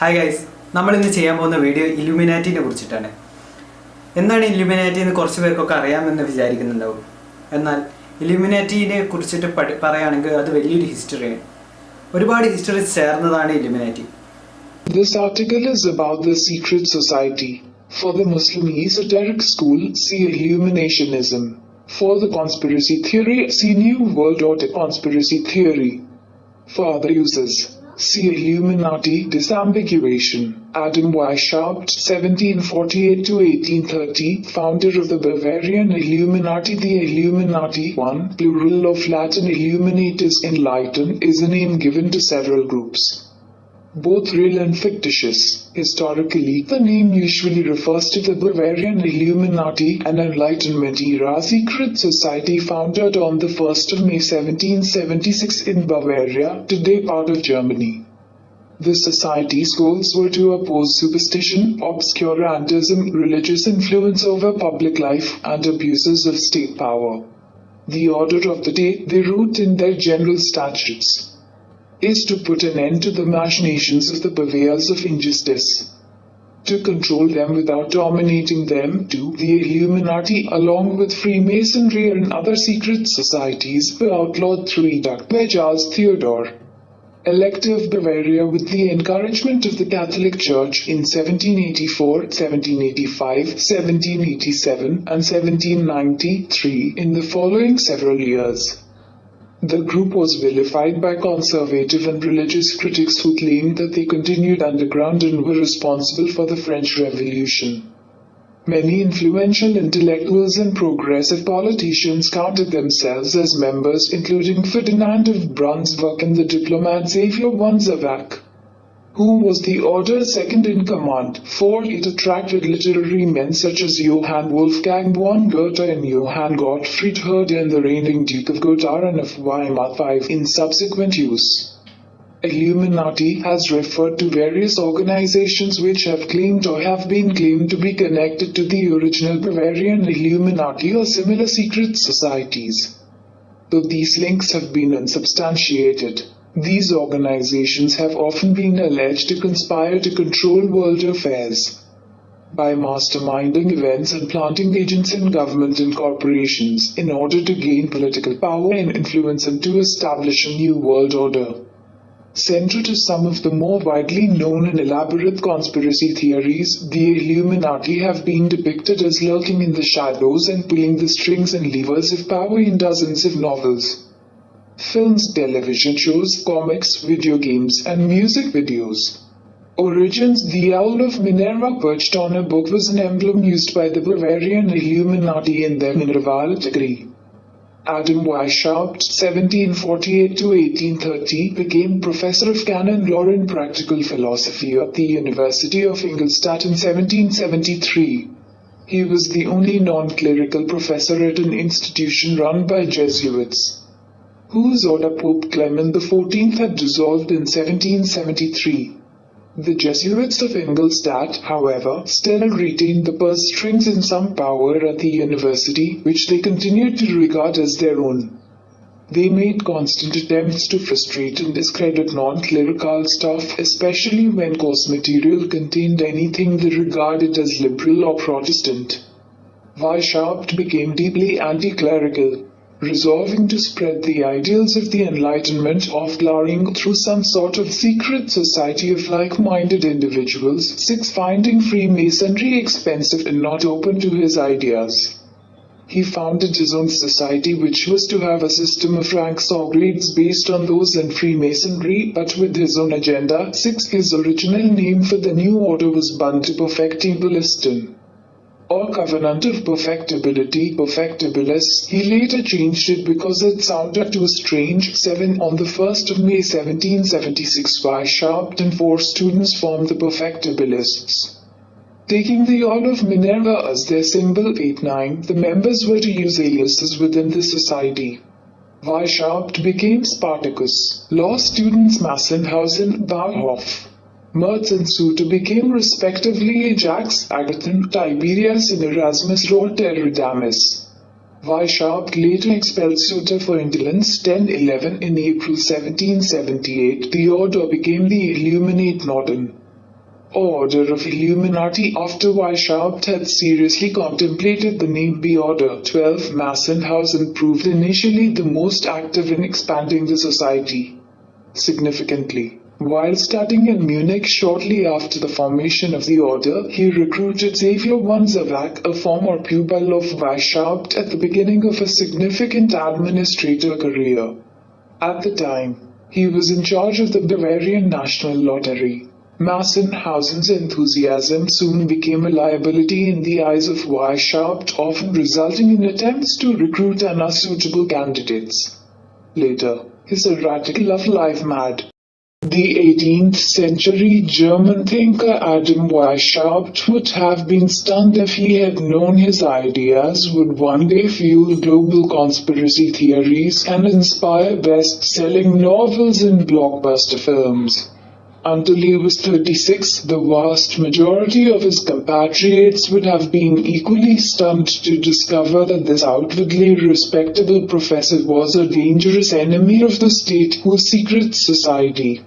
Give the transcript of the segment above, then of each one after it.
Hi guys, നമ്മൾ ഇന്ന് ചെയ്യാൻ പോകുന്ന വീഡിയോ ഇലുമിനാറ്റിനെ കുറിച്ചിട്ടാണ്. എന്താണ് ഇലുമിനാറ്റി എന്ന് കുറച്ച് പേർക്കൊക്കെ അറിയാമെന്ന് വിചാരിക്കുന്നുണ്ടാവും. എന്നാൽ ഇലുമിനാറ്റിനെ കുറിച്ചിട്ട് പറയുകയാണെങ്കിൽ അത് വലിയൊരു ഹിസ്റ്ററിയാണ്. ഒരുപാട് ഹിസ്റ്ററീസ് ചേർന്നതാണ് Illuminati. This article is about the secret society. For the Muslim esoteric school, see Illuminationism. For the conspiracy theory, see New World Order conspiracy theory. For other uses, see Illuminati disambiguation. Adam Weishaupt, 1748-1830, founder of the Bavarian Illuminati. The Illuminati, one plural of Latin illuminatus enlighten, is a name given to several groups, both real and fictitious. Historically, the name usually refers to the Bavarian Illuminati, an Enlightenment era secret society founded on the 1st of May 1776 in Bavaria, today part of Germany. The society's goals were to oppose superstition, obscurantism, religious influence over public life, and abuses of state power. The order of the day, they wrote in their general statutes, is to put an end to the machinations of the purveyors of injustice, to control them without dominating them. The Illuminati, along with Freemasonry and other secret societies, were outlawed through edict by Charles Theodore, Elector of Bavaria, with the encouragement of the Catholic Church in 1784, 1785, 1787, and 1793. In the following several years, the group was vilified by conservative and religious critics who claimed that they continued underground and were responsible for the French Revolution. Many influential intellectuals and progressive politicians counted themselves as members, including Ferdinand of Brunswick and the diplomat Xavier von Zervac, who was the order's second in command. For it attracted literary men such as Johann Wolfgang von Goethe and Johann Gottfried Herder, the reigning Duke of Gotha and of Weimar in subsequent use. Illuminati has referred to various organizations which have claimed or have been claimed to be connected to the original Bavarian Illuminati or similar secret societies, though these links have been unsubstantiated. These organizations have often been alleged to conspire to control world affairs by masterminding events and planting agents in government and corporations in order to gain political power and influence and to establish a new world order. Central to some of the more widely known and elaborate conspiracy theories, the Illuminati have been depicted as lurking in the shadows and pulling the strings and levers of power in dozens of novels, films, television shows, comics, video games, and music videos. Origins: the Owl of Minerva perched on a book was an emblem used by the Bavarian Illuminati in their Minerval degree. Adam Weishaupt, 1748-1830, became professor of canon law and practical philosophy at the University of Ingolstadt in 1773. He was the only non-clerical professor at an institution run by Jesuits, whose order Pope Clement XIV had dissolved in 1773. The Jesuits of Ingolstadt, however, still retained the purse strings and some power at the university, which they continued to regard as their own. They made constant attempts to frustrate and discredit non-clerical staff, especially when course material contained anything they regarded as liberal or Protestant. Weishaupt became deeply anti-clerical, resolving to spread the ideals of the Enlightenment, offloading through some sort of secret society of like-minded individuals. 6. Finding Freemasonry expensive and not open to his ideas, he founded his own society, which was to have a system of ranks or grades based on those in Freemasonry, but with his own agenda. 6. His original name for the new order was Bund Perfectibilism, or Covenant of Perfectibility, Perfectibilis. He later changed it because it sounded too strange. 7. On the 1st of May 1776, Weishaupt and 4 students formed the Perfectibilists, taking the Owl of Minerva as their symbol. 8. 9. The members were to use aliases within the society. Weishaupt became Spartacus, law students Massenhausen, Bauhof, Merz and Suter became respectively Ajax, Agathon, Tiberius, and Erasmus Roterodamus. Weishaupt later expelled Suter for indolence. 10-11. In April 1778, the order became the Illuminate Norden. Order of Illuminati. After Weishaupt had seriously contemplated the name, the Order 12 Massenhausen proved initially the most active in expanding the society significantly. While studying in Munich shortly after the formation of the order, he recruited Xavier von Zervac, a former pupil of Weishaupt, at the beginning of a significant administrator career. At the time, he was in charge of the Bavarian National Lottery. Massenhausen's enthusiasm soon became a liability in the eyes of Weishaupt, often resulting in attempts to recruit unsuitable candidates. Later, his erratic love life mad. The 18th century German thinker Adam Weishaupt would have been stunned if he had known his ideas would one day fuel global conspiracy theories and inspire best-selling novels and blockbuster films. Until he was 36, the vast majority of his compatriots would have been equally stunned to discover that this outwardly respectable professor was a dangerous enemy of the state whose secret society,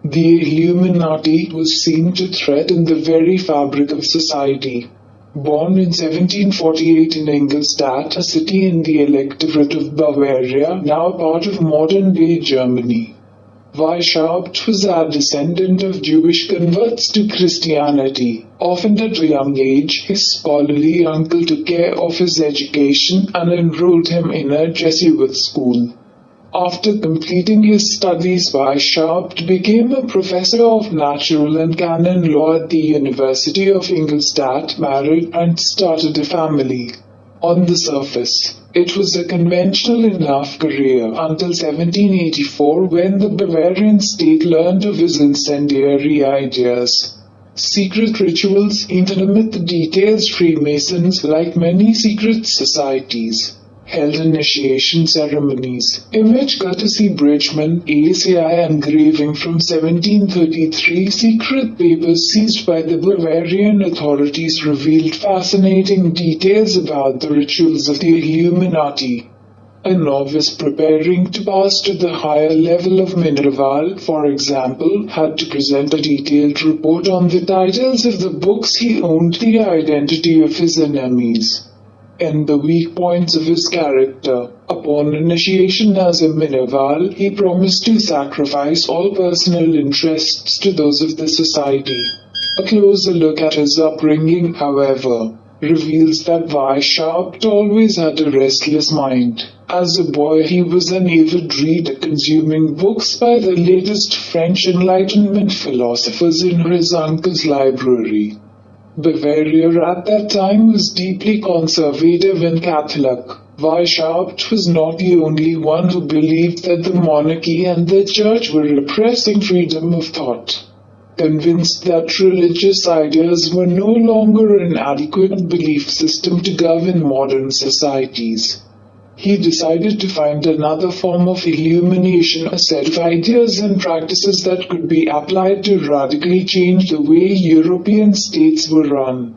the Illuminati, was seen to threaten the very fabric of society. Born in 1748 in Ingolstadt, a city in the Electorate of Bavaria, now part of modern-day Germany, Weishaupt was a descendant of Jewish converts to Christianity. Often at a young age, his scholarly uncle took care of his education and enrolled him in a Jesuit school. After completing his studies, Weishaupt became a professor of natural and canon law at the University of Ingolstadt, married, and started a family. On the surface, it was a conventional enough career until 1784, when the Bavarian state learned of his incendiary ideas. Secret rituals, intimate details. Freemasons, like many secret societies, held initiation ceremonies. Image courtesy Bridgman, ACI engraving from 1733. Secret papers seized by the Bavarian authorities revealed fascinating details about the rituals of the Illuminati. A novice preparing to pass to the higher level of Minerval, for example, had to present a detailed report on the titles of the books he owned, the identity of his enemies, and the weak points of his character. Upon initiation as a Minerval, he promised to sacrifice all personal interests to those of the society. A closer look at his upbringing, however, reveals that Weishaupt always had a restless mind. As a boy, he was an avid reader, consuming books by the latest French Enlightenment philosophers in his uncle's library. Bavaria at that time was deeply conservative and Catholic. Weishaupt was not the only one who believed that the monarchy and the church were repressing freedom of thought. Convinced that religious ideas were no longer an adequate belief system to govern modern societies, he decided to find another form of illumination, a set of ideas and practices that could be applied to radically change the way European states were run.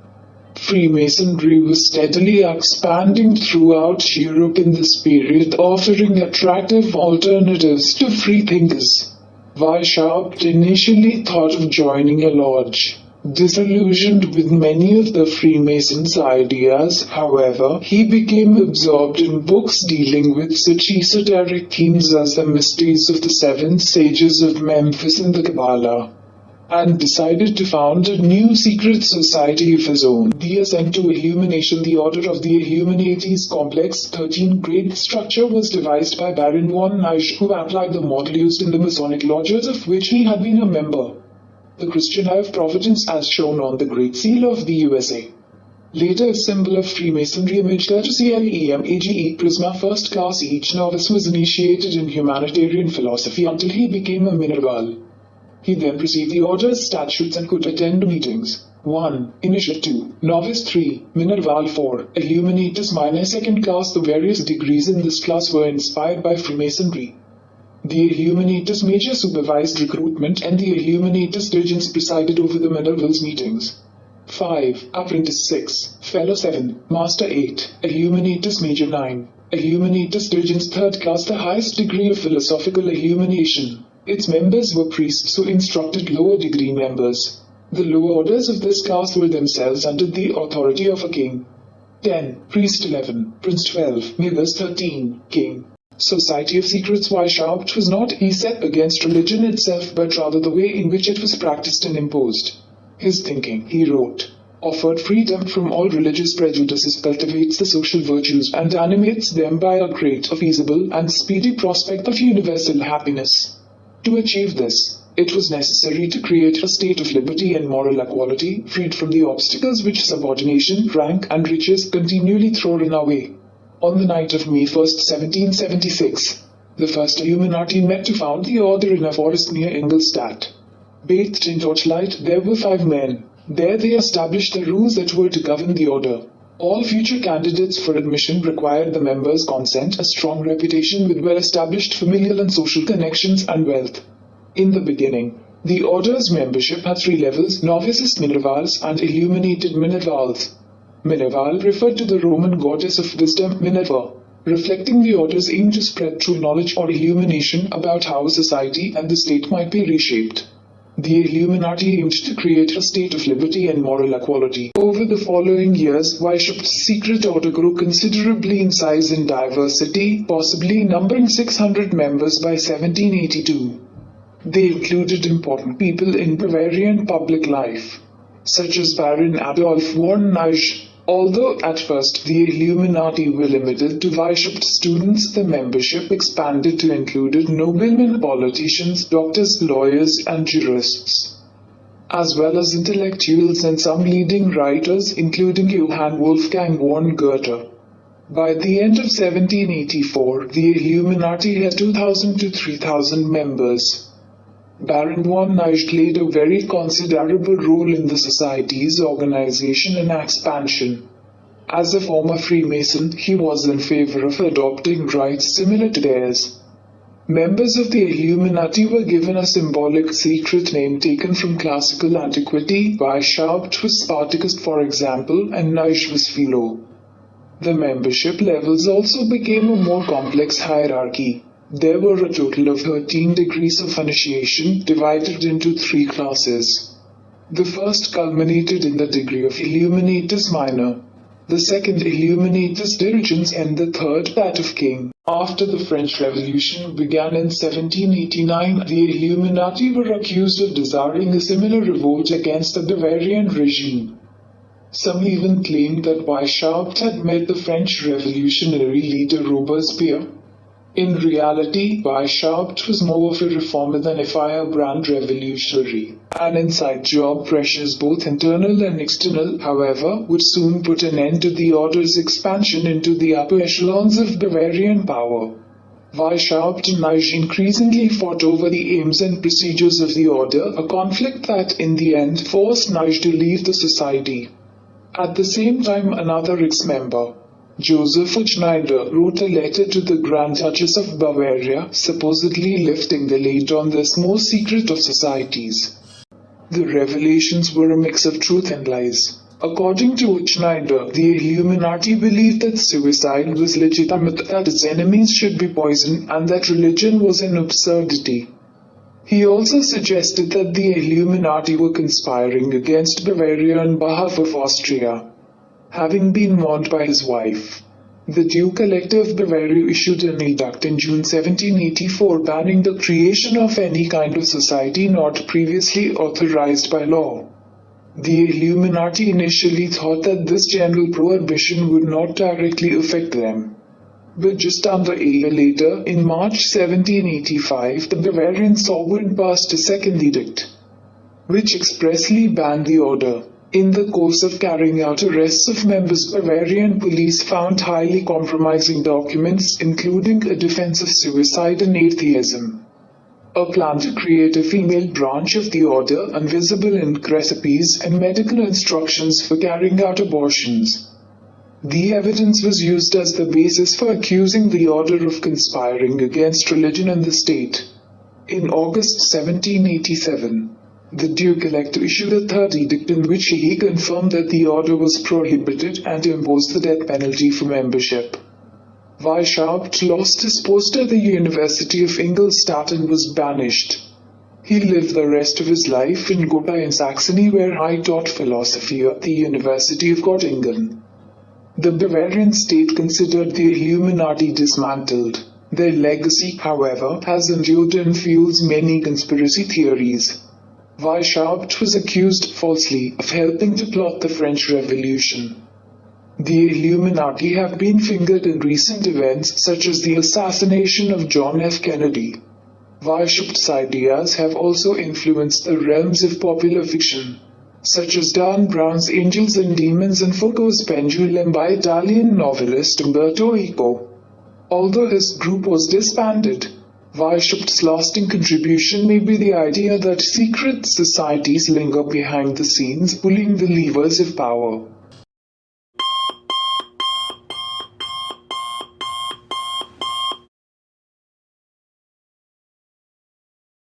Freemasonry was steadily expanding throughout Europe in this period, offering attractive alternatives to freethinkers. Weishaupt initially thought of joining a lodge. Disillusioned with many of the Freemasons' ideas, however, he became absorbed in books dealing with such esoteric themes as the mysteries of the seven sages of Memphis and the Kabbalah, and decided to found a new secret society of his own. The ascent to illumination. The order of the Illuminati's complex 13-grade structure was devised by Baron von Neige, who applied the model used in the Masonic lodges of which he had been a member. The Christian Eye of Providence, as shown on the Great Seal of the USA. Later, a symbol of Freemasonry, image courtesy LEMAGE Prisma First Class. Each novice was initiated in humanitarian philosophy until he became a Minerval. He then received the order's statutes and could attend meetings. 1. Initiate 2. Novice 3. Minerval 4. Illuminatus minor second class. The various degrees in this class were inspired by Freemasonry. The Illuminatus Major supervised recruitment, and the Illuminatus Dirigents presided over the Minerval's meetings. 5. Apprentice 6. Fellow 7. Master 8. Illuminatus Major 9. Illuminatus Dirigents third class. The highest degree of philosophical illumination. Its members were priests who instructed lower degree members. The lower orders of this class were themselves under the authority of a king. 10. Priest 11, Prince 12, Neighbors 13, King. Society of Secrets. Weishaupt was not set against religion itself, but rather the way in which it was practiced and imposed. His thinking, he wrote, offered freedom from all religious prejudices, cultivates the social virtues, and animates them by a great, feasible, and speedy prospect of universal happiness. To achieve this, it was necessary to create a state of liberty and moral equality, freed from the obstacles which subordination, rank, and riches continually throw in our way. On the night of May 1, 1776, the first Illuminati met to found the order in a forest near Ingolstadt. Bathed in torchlight, there were 5 men. There they established the rules that were to govern the order. All future candidates for admission required the members' consent, a strong reputation with well-established familial and social connections, and wealth. In the beginning, the order's membership had 3 levels: novices Minervals and illuminated Minervals. Minerval referred to the Roman goddess of wisdom Minerva, reflecting the order's aim to spread true knowledge or illumination about how society and the state might be reshaped. The Illuminati aimed to create a state of liberty and moral equality. Over the following years, Weishaupt's secret order grew considerably in size and diversity, possibly numbering 600 members by 1782. They included important people in Bavarian public life, such as Baron Adolf von Neisch. Although at first the Illuminati were limited to Weishaupt students, the membership expanded to include noblemen, politicians, doctors, lawyers, and jurists, as well as intellectuals and some leading writers, including Johann Wolfgang von Goethe. By the end of 1784, the Illuminati had 2,000 to 3,000 members. Baron von Neisch played a very considerable role in the society's organization and expansion. As a former Freemason, he was in favor of adopting rites similar to theirs. Members of the Illuminati were given a symbolic secret name taken from classical antiquity. Weishaupt was Spartacus, for example, and Neisch was Philo. The membership levels also became a more complex hierarchy. There were a total of 13 degrees of initiation, divided into 3 classes. The first culminated in the degree of Illuminatus Minor, the second Illuminatus Dirigens, and the third that of King. After the French Revolution began in 1789, the Illuminati were accused of desiring a similar revolt against the Bavarian regime. Some even claimed that Weishaupt had met the French revolutionary leader Robespierre. In reality, Weishaupt was more of a reformer than a firebrand revolutionary. An inside job, pressures both internal and external, however, would soon put an end to the order's expansion into the upper echelons of Bavarian power. Weishaupt and Neisch increasingly fought over the aims and procedures of the order, a conflict that, in the end, forced Neisch to leave the society. At the same time, another ex-member, Joseph Schneider, wrote a letter to the Grand Duchess of Bavaria, supposedly lifting the lid on this most secret of societies. The revelations were a mix of truth and lies. According to Schneider, the Illuminati believed that suicide was legitimate, that its enemies should be poisoned, and that religion was an absurdity. He also suggested that the Illuminati were conspiring against Bavaria on behalf of Austria. Having been warned by his wife, the Duke Elector of Bavaria issued an edict in June 1784 banning the creation of any kind of society not previously authorized by law. The Illuminati initially thought that this general prohibition would not directly affect them. But just under a year later, in March 1785, the Bavarian sovereign passed a second edict, which expressly banned the order. In the course of carrying out arrests of members, Bavarian police found highly compromising documents, including a defense of suicide and atheism, a plan to create a female branch of the order, invisible ink recipes, and medical instructions for carrying out abortions. The evidence was used as the basis for accusing the order of conspiring against religion and the state. In August 1787, the Duke Elector issued a third edict in which he confirmed that the order was prohibited and imposed the death penalty for membership. Weishaupt lost his post at the University of Ingolstadt and was banished. He lived the rest of his life in Gotha in Saxony, where he taught philosophy at the University of Göttingen. The Bavarian state considered the Illuminati dismantled. Their legacy, however, has endured and fuels many conspiracy theories. Weishaupt was accused falsely of helping to plot the French Revolution. The Illuminati have been fingered in recent events such as the assassination of John F. Kennedy. Weishaupt's ideas have also influenced the realms of popular fiction, such as Dan Brown's Angels and Demons and Foucault's Pendulum by Italian novelist Umberto Eco. Although his group was disbanded, Weishaupt's lasting contribution may be the idea that secret societies linger behind the scenes, pulling the levers of power.